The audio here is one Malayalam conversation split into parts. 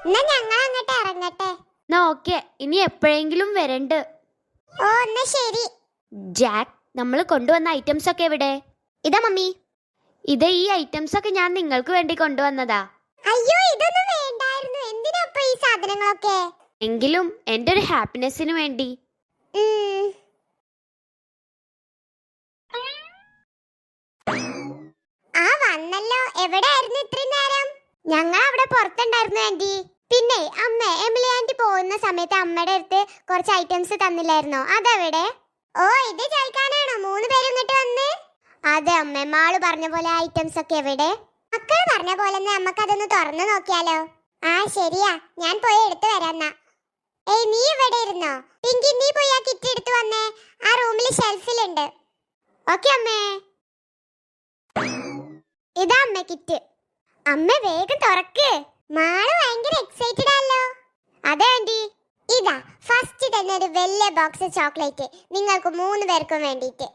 എന്നാ ഞങ്ങൾ അങ്ങോട്ട് ഇറങ്ങട്ടെ. എന്നാ ഓക്കെ, ഇനി എപ്പോഴെങ്കിലും വരണ്ട്. ഓ എന്നാ ശരി. ജാക്ക്, നമ്മൾ കൊണ്ടുവന്ന ഐറ്റംസ് ഒക്കെ എവിടെ? ഇതാ മമ്മി. ഈ ഐറ്റംസ് ഒക്കെ ഞാൻ നിങ്ങൾക്ക് വേണ്ടി കൊണ്ടുവന്നതാ. അയ്യോ ഇതൊന്നും വേണ്ടായിരുന്നു. എന്തിനാ ഇപ്പൊ ഈ സാധനങ്ങളൊക്കെ? എങ്കിലും എന്റെ ഒരു ഹാപ്പിനെസ്സിന് വേണ്ടി. ആ വന്നല്ലോ. എവിടെയായിരുന്നു ഇത്രയും നേരം? ഞങ്ങൾ അവിടെ പുറത്തുണ്ടായിരുന്നു ആന്റി. പിന്നെ അമ്മ എമിലി ആന്റി പോകുന്ന സമയത്ത് അമ്മയുടെ അടുത്ത് കുറച്ച് ഐറ്റംസ് തന്നില്ലായിരുന്നോ? അതെവിടെ? ഓ ഇത് ചോദിക്കാനാണോ 3 പേരും ഇങ്ങോട്ട് വന്ന്? അതെ അമ്മ, മാള് പറഞ്ഞ പോലെ ഐറ്റംസ് ഒക്കെ എവിടെ? മക്കൾ പറഞ്ഞ പോലെ നമുക്ക് അതൊന്ന് തുറന്നു നോക്കിയാലോ? ആ ശരിയാ, ഞാൻ പോയി എടുത്തു വരാന്നാ. ഏയ് നീ ഇവിടെ ഇരുന്നോ? പിങ്കി നീ പോയി ആ കിറ്റ് എടുത്തു വന്നേ. ആ റൂമിൽ ഷെൽഫിലുണ്ട്. ഓക്കെ അമ്മേ. ഇതാ അമ്മ കിറ്റ്. അമ്മ വേഗം തുറക്ക്. മാള് ഭയങ്കര എക്സൈറ്റഡ് ആണല്ലോ. അതെ ആന്റി. ഇതാ ഫസ്റ്റ് തന്നെ ഒരു വലിയ ബോക്സ് ചോക്ലേറ്റ് നിങ്ങൾക്ക് 3 പേർക്കും വേണ്ടിയിട്ട്.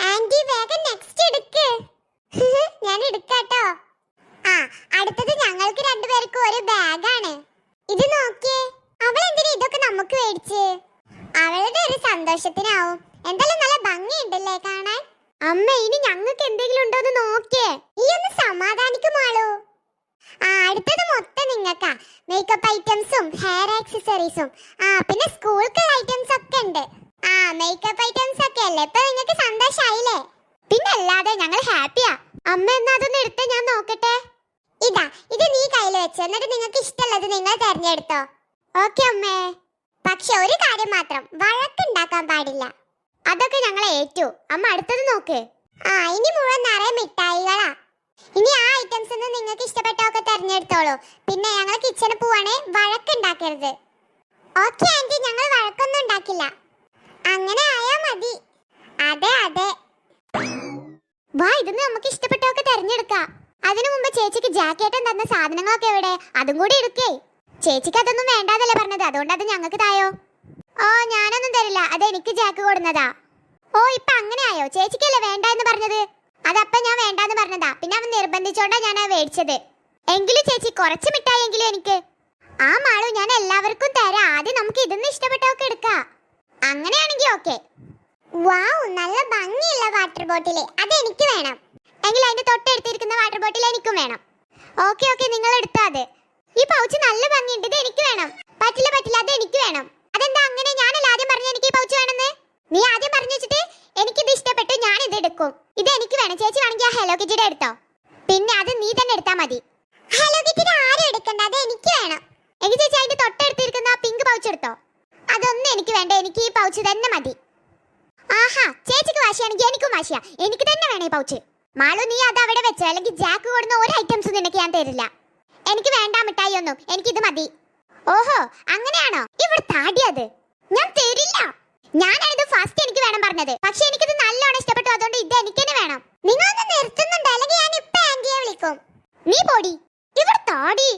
ആന്റി വേഗം നെക്സ്റ്റ് എടുക്ക്. ഞാൻ എടുക്കാട്ടോ. ആ അടുത്തത് ഞങ്ങൾക്ക് 2 പേർക്കും ഒരു ബാഗാണ്. ഇത് നോക്കിയേ. അവൾ എന്തിനാ ഇതൊക്കെ നമുക്ക് മേടിച്ച്? അവളുടെ ഒരു സന്തോഷത്തിനാവും. എന്തായാലും നല്ല ഭംഗിയുണ്ടല്ലേ കാണാൻ. അമ്മ ഇനി ഞങ്ങൾക്ക് എന്തെങ്കിലും ഉണ്ടോന്ന് നോക്കിയേ. ഈ ഒന്ന് സമാധാനിക്കുമാളൂ. ആ അടുത്തത് മൊത്തം നിങ്ങൾക്കാ. മേക്കപ്പ് ഐറ്റംസും ഹെയർ ആക്സസറീസും പിന്നെ സ്കൂൾക്കുള്ള ഐറ്റംസ് ഒക്കെ ഉണ്ട്. മേക്കപ്പ് ഐറ്റംസ് ഒക്കെ അല്ലേ, ഇപ്പൊ നിങ്ങൾക്ക് സന്തോഷായില്ലേ? പിന്നെ അല്ലാതെ ഞങ്ങൾ ഹാപ്പിയാ. അമ്മ എന്നാ അതൊന്ന് എടുത്ത് ഞാൻ നോക്കട്ടെ. ഇതാ ഇത് നീ കയ്യിൽ വെച്ച്, എന്നിട്ട് നിങ്ങൾക്ക് ഇഷ്ടമുള്ളത് നിങ്ങൾ തെരഞ്ഞെടുത്തോ. ഓക്കെ അമ്മേ. പക്ഷെ ഒരു കാര്യം മാത്രം, വഴക്കുണ്ടാക്കാൻ പാടില്ല. അതൊക്കെ ഞങ്ങൾ ഏറ്റു. അമ്മ അടുത്തത് നോക്ക്. ഇനി മുഴുവൻ നിറയെ മിഠായികളാ. ഇനി ആ ഐറ്റംസ് ഒന്നും നിങ്ങൾക്ക് ഇഷ്ടപ്പെട്ടൊക്കെ തെരഞ്ഞെടുത്തോളൂ. പിന്നെ ഞങ്ങൾ കിച്ചണിൽ പോവാണേ, വഴക്കുണ്ടാക്കരുത്. ഓക്കെ ആന്റി, ഞങ്ങൾ വഴക്കൊന്നും ഉണ്ടാക്കില്ല. അങ്ങനെ ആയാ മതി. അതെ അതെ. വാ, ഇതൊന്നും നമുക്ക് ഇഷ്ടപ്പെട്ടൊക്കെ തെരഞ്ഞെടുക്കാം. അതിനു മുമ്പ് ചേച്ചിക്ക് ജാക്കേട്ടൻ തന്ന സാധനങ്ങളൊക്കെ എവിടെ? അതും കൂടി എടുക്കേ. ചേച്ചിക്ക് അതൊന്നും വേണ്ടാതല്ലേ പറഞ്ഞത്, അതുകൊണ്ട് അത് ഞങ്ങൾക്ക് തായോ. ഓ ഞാനൊന്നും തരില്ല, അത് എനിക്ക് ജാക്ക് കൊടുന്നതാ. ഓ ഇപ്പൊ അങ്ങനെ ആയോ? ചേച്ചിക്കല്ലേ വേണ്ട എന്ന് പറഞ്ഞത്? അതപ്പം ഞാൻ വേണ്ടാന്ന് പറഞ്ഞതാ. പിന്നെ അവൻ നിർബന്ധിച്ചോണ്ടാ ഞാൻ മേടിച്ചത്. എങ്കിലും ചേച്ചി കുറച്ച് മിഠായെങ്കിലും എനിക്ക്. ആ മാളു, ഞാൻ എല്ലാവർക്കും തരാം. ആദ്യം നമുക്ക് ഇതൊന്നും ഇഷ്ടപ്പെട്ടൊക്കെ എടുക്കാം. അങ്ങനെയാണെങ്കിൽ ഓക്കെ. വാവ്, നല്ല ഭംഗിയുള്ള വാട്ടർ ബോട്ടിൽ. അത് എനിക്ക് വേണം. എങ്കിൽ അതിന്റെ തൊട്ടടുത്തിരിക്കുന്ന വാട്ടർ ബോട്ടിൽ എനിക്കും വേണം. ഓക്കെ ഓക്കെ, നിങ്ങൾ എടുത്താ അത്. ഈ പൗച്ച് നല്ല ഭംഗിയുണ്ട്, ഇത് എനിക്ക് വേണം. പറ്റില്ല പറ്റില്ല, അത് എനിക്ക് വേണം. അതെന്താ അങ്ങനെ? ഞാനല്ല ആദ്യം പറഞ്ഞു എനിക്ക് ഈ പൗച്ച് വേണമെന്ന്. നീ ആദ്യം പറഞ്ഞു വെച്ചിട്ട് എനിക്കിത് ഇഷ്ടപ്പെട്ടു, ഞാൻ ഇത് എടുക്കും. ഇത് എനിക്ക് വേണം. ചേച്ചി വേണമെങ്കിൽ ആ ഹലോ കിറ്റിയുടെ എടുത്തോ. പിന്നെ അത് നീ തന്നെ എടുത്താ മതി. ഹലോ കിറ്റിയുടെ ആരും എടുക്കണ്ട, അത് എനിക്ക് വേണം. എനിക്ക് ചേച്ചി അതിന്റെ തൊട്ടടുത്തിരിക്കുന്ന ആ പിങ്ക് പൗച്ച് എടുത്തോ. അതൊന്നും എനിക്ക് വേണ്ട, എനിക്ക് ഈ പൗച്ച് തന്നെ മതി. ആഹാ, ചേച്ചിക്ക് വാശിയാണെങ്കിൽ എനിക്കും വാശിയാ. എനിക്ക് തന്നെ വേണം ഈ പൗച്ച്. മാളു, നീ അത് അവിടെ വെച്ചോ, അല്ലെങ്കിൽ ജാക്ക് കൊടുന്ന ഒരു ഐറ്റംസും നിനക്ക് ഞാൻ തരില്ല. എനിക്ക് വേണ്ട മിഠായി ഒന്നും, എനിക്കിത് മതി. ഓഹോ അങ്ങനെയാണോ? ഇവിടെ താടിയത് ഞാൻ തരില്ല. ഞാനാണിത് ഫസ്റ്റ് എനിക്ക് വേണം പറഞ്ഞത്. പക്ഷെ എനിക്കിത് നല്ലോണം ഇഷ്ടപ്പെട്ടു, അതുകൊണ്ട് ഇത് എനിക്ക് തന്നെ വേണം. നിങ്ങളൊന്ന് നിർത്തുന്നുണ്ടോ? അല്ലെങ്കിൽ ഞാൻ ഇപ്പൊ ആന്റിയെ വിളിക്കും. നീ പോടി. ഇവിടെ താടി.